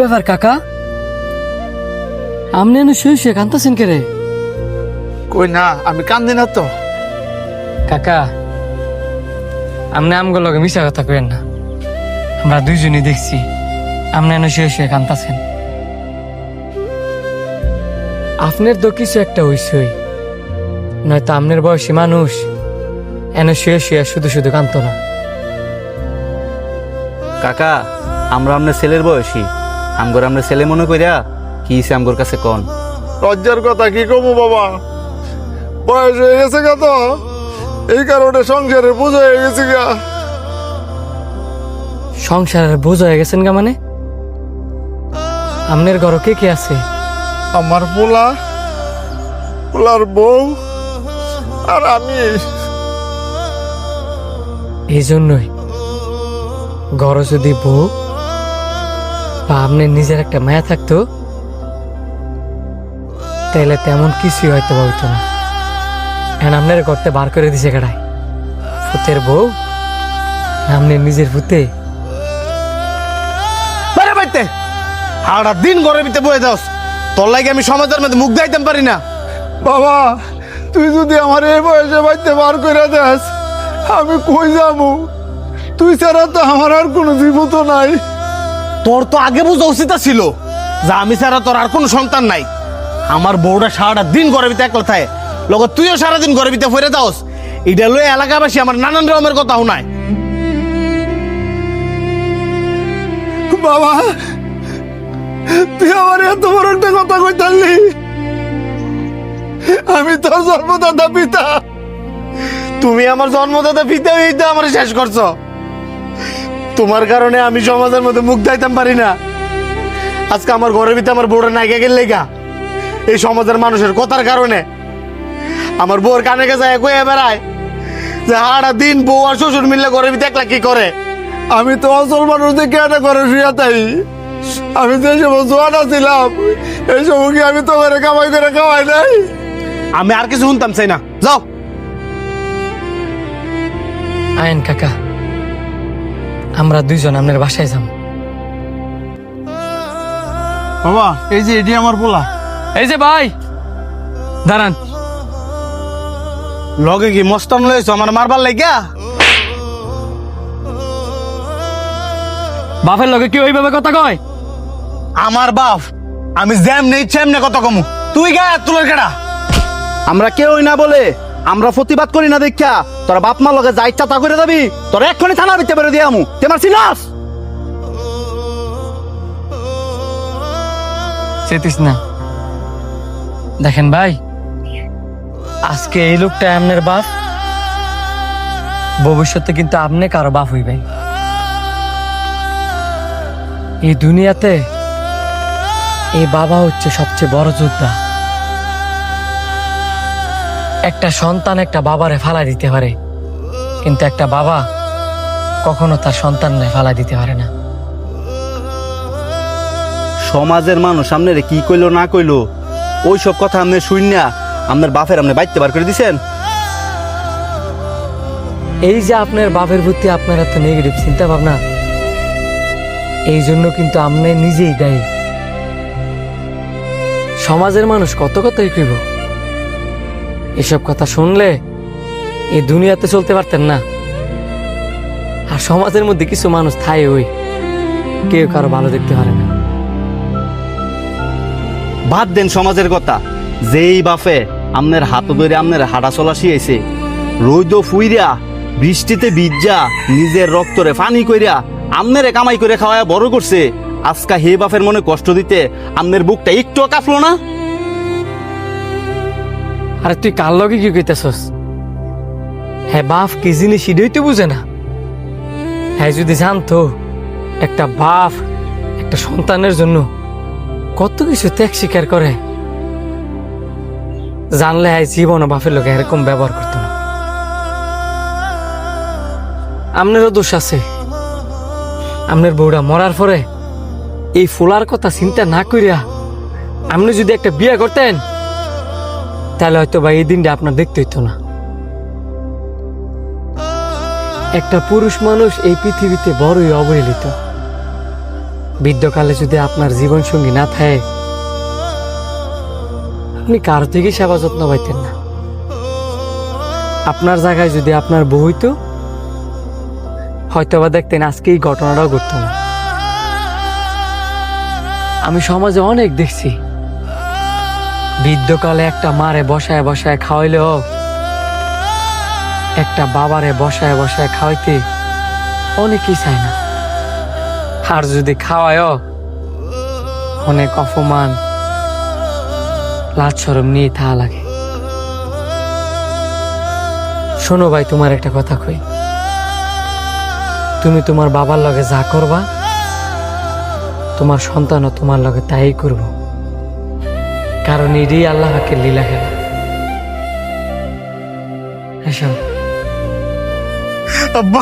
ব্যাপার কাকা? আপনি এনে শুয়ে শুয়ে কাঁদতেছেন কে রে? কই না, আমি কান্দি না তো। কাকা, আপনি আমগুলো লগে মিশা কথা কইেন না। আমরা দুইজনই দেখছি আপনি এনে শুয়ে শুয়ে কাঁদতেছেন। আপনার তো কিছু একটা হইসই, নয়তো আপনার বয়সী মানুষ এনে শুয়ে শুয়ে শুধু শুধু কাঁদতো না। কাকা, আমরা আপনার ছেলের বয়সী, আমগর আমরা ছেলে মনে কইরা কি হইছে আমগর কাছে কোন? লজ্জার কথা কি কমু বাবা, বয়স হয়ে গেছে গা, তো এই কারণে সংসারের বোঝা হয়ে গেছে গা। সংসারের বোঝ হয়ে গেছেন গা মানে? আপনার ঘর কে কে আছে? আমার পোলার বউ আর আমি। এই জন্যই ঘর যদি বউ বা আপনার নিজের একটা মায়া থাকতো, তাহলে তেমন কিছুই হয়তো বা হইতো না। এখন আপনার করতে বার করে দিছে কেডায়? ফুতের বউ, আপনি নিজের ফুতে। বাইরে বাইতে সারা দিন ঘরের ভিতরে বয়ে দাও, তোর লাগে আমি সমাজের মধ্যে মুখ দাইতাম পারি না। বাবা, তুই যদি আমার এই বয়সে বাড়িতে বার করে দেস, আমি কই যাবো? তুই ছাড়া তো আমার আর কোনো জীবত নাই। তোর তো আগে বোঝা উচিত ছিল যে আমি ছাড়া তোর আর কোনো সন্তান নাই। আমার বউটা সারাটা দিন ঘরের ভিতরে একলা থাকে, লগত তুইও সারাদিন ঘরের ভিতরে ফিরে দাওস। এটা লয়ে এলাকাবাসী আমার নানান রকমের কথা শোনায়। বাবা, তুই আমার এত বড় একটা কথা কইতালি? আমি তোর জন্মদাতা পিতা। তুমি আমার জন্মদাতা পিতা হইতে আমার শেষ করছো। তোমার কারণে আমি সমাজের মধ্যে মুখ দাইতাম পারি না। আজকে আমার ঘরের ভিতরে আমার বউটা নাইকা গেল লেগা এই সমাজের মানুষের কথার কারণে। আমার বউর কানে কাছে কয়ে বেড়ায় যে সারা দিন বউ আর শ্বশুর মিললে ঘরের ভিতরে একলা কি করে। আমি তো অচল মানুষ দেখে এটা করে শুয়ে তাই। আমি যে সময় জোয়ান ছিলাম, এই সময় কি আমি তো করে কামাই করে খাওয়াই নাই? আমি আর কিছু শুনতাম চাই না, যাও। আইন কাকা, আমরা দুইজন আপনার বাসায় যাম। বাবা, এই যে এটি আমার পোলা। এই যে ভাই দাঁড়ান। লগে কি মস্তান লয়েছ আমার মারবার লাগিয়া? বাপের লগে কি ওইভাবে কথা কয়? আমার বাপ আমি যেমনে ইচ্ছে এমনি কত কমু, তুই গায়ে তুলের কেডা? আমরা কেউই না বলে আমরা প্রতিবাদ করি না দেখা তোর বাপ মা লগে যা ইচ্ছা তা করে যাবি। তোর এক্ষুনি থানা ভিতরে বেরো দিয়ে আমু, তোমার চিনাস? চেতিস না। দেখেন ভাই, আজকে এই লোকটা আপনার বাপ, ভবিষ্যতে কিন্তু আপনি কারো বাপ হইবেন। এই দুনিয়াতে এই বাবা হচ্ছে সবচেয়ে বড় যোদ্ধা। একটা সন্তান একটা বাবারে ফালা দিতে পারে, কিন্তু একটা বাবা কখনো তার সন্তানরে ফালা দিতে পারে না। সমাজের মানুষ আপনার কি কইলো না কইলো ওই সব কথা আপনি শুন না আপনার বাপের আপনি বাইতে বার করে দিছেন। এই যে আপনার বাপের প্রতি আপনার এত নেগেটিভ চিন্তা ভাবনা, এই জন্য কিন্তু আপনি নিজেই দায়ী। সমাজের মানুষ কত কথাই কইব, এসব কথা শুনলে এই দুনিয়াতে চলতে পারতেন না। আর সমাজের মধ্যে কিছু মানুষ থাই ওই কেউ কারো ভালো দেখতে পারে না। বাদ দেন সমাজের কথা। যেই বাপে আপনার হাত ধরে আপনার হাঁটা চলা শিয়েছে, রোদ ফুইরা বৃষ্টিতে ভিজা নিজের রক্তরে পানি কইরা আপনারে কামাই করে খাওয়ায় বড় করছে, আজকা হে বাপের মনে কষ্ট দিতে আপনার বুকটা একটু কাঁপলো না? আরে তুই কার লগে কি কইতেছস? হ্যাঁ, বাপ কি জিনিস সেটাই তো বুঝে না। হ্যাঁ, যদি জানতো একটা বাপ একটা সন্তানের জন্য কত কিছু ত্যাগ স্বীকার করে, জানলে হ্যাঁ জীবন বাপের লোকে এরকম ব্যবহার করতো না। আপনারও দোষ আছে। আপনার বউটা মরার পরে এই ফুলার কথা চিন্তা না করিয়া আপনি যদি একটা বিয়ে করতেন, তাহলে হয়তো বা এই দিনটা আপনার দেখতে হইতো না। একটা পুরুষ মানুষ এই পৃথিবীতে বড়ই অবহেলিত। বৃদ্ধকালে যদি আপনার জীবন সঙ্গী না থাকে, আপনি কারো থেকে সেবা যত্ন পাইতেন না। আপনার জায়গায় যদি আপনার বউ হইতো, হয়তো বা দেখতেন আজকে এই ঘটনাটাও ঘটতো না। আমি সমাজে অনেক দেখছি, বৃদ্ধকালে একটা মারে বসায় বসায় খাওয়াইলেও একটা বাবারে বসায় বসায় খাওয়াইতে অনেকেই চায় না। আর যদি খাওয়ায়ও, অনেক অপমান লাজ শরম নিয়ে থাকা লাগে। শোনো ভাই, তোমার একটা কথা কই, তুমি তোমার বাবার লগে যা করবা, তোমার সন্তানও তোমার লগে তাই করব, কারণ এটাই আল্লাহ পাকের লীলা খেলা। এসব আব্বা